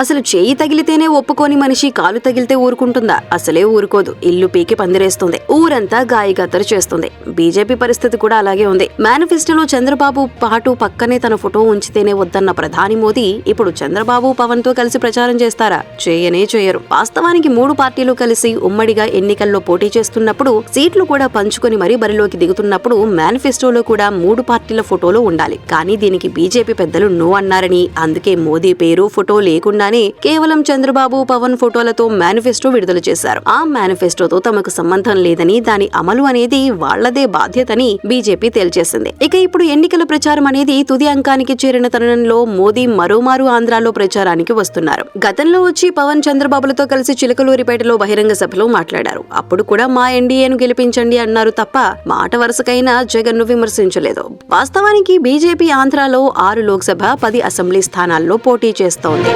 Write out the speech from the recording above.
అసలు చేయి తగిలితేనే ఒప్పుకోని మనిషి కాలు తగిలితే ఊరుకుంటుందా? అసలే ఊరుకోదు. ఇల్లు పీకి పందిరేస్తుంది. ఊరంతా గాయగత్తరు చేస్తుంది. బీజేపీ పరిస్థితి కూడా అలాగే ఉంది. మేనిఫెస్టోలో చంద్రబాబు పాటు పక్కనే తన ఫోటో ఉంచితేనే వద్దన్న ప్రధాని మోదీ ఇప్పుడు చంద్రబాబు పవన్ తో కలిసి ప్రచారం చేస్తారా? చేయనే చేయరు. వాస్తవానికి 3 పార్టీలు కలిసి ఉమ్మడిగా ఎన్నికల్లో పోటీ చేస్తున్నప్పుడు, సీట్లు కూడా పంచుకొని మరీ బరిలోకి దిగుతున్నప్పుడు మేనిఫెస్టోలో కూడా 3 పార్టీల ఫోటోలు ఉండాలి. కానీ దీనికి బీజేపీ పెద్దలు నో అన్నారని, అందుకే మోదీ పేరు ఫోటో లేకుండానే కేవలం చంద్రబాబు పవన్ ఫోటోలతో మేనిఫెస్టో విడుదల చేశారు. ఆ మేనిఫెస్టోతో తమకు సంబంధం లేదని, దాని అమలు అనేది వాళ్లదే బాధ్యతని బీజేపీ తేల్చేసింది. ఇక ఇప్పుడు ఎన్నికల ప్రచారం అనేది తుది అంకానికి చేరిన తరుణంలో మోదీ మరోమారు ఆంధ్రాలో ప్రచారానికి వస్తున్నారు. గతంలో వచ్చి పవన్ చంద్రబాబులతో కలిసి చిలకలూరిపేటలో బహిరంగ సభలో మాట్లాడారు. అప్పుడు కూడా మా ఎన్డీఏను గెలిపించండి అన్నారు తప్ప మాట వరుసకైనా జగన్ ను విమర్శించలేదు. వాస్తవానికి బీజేపీ ఆంధ్రాలో 6 లోక్సభ, 10 అసెంబ్లీ స్థానాల్లో పోటీ చేస్తోంది.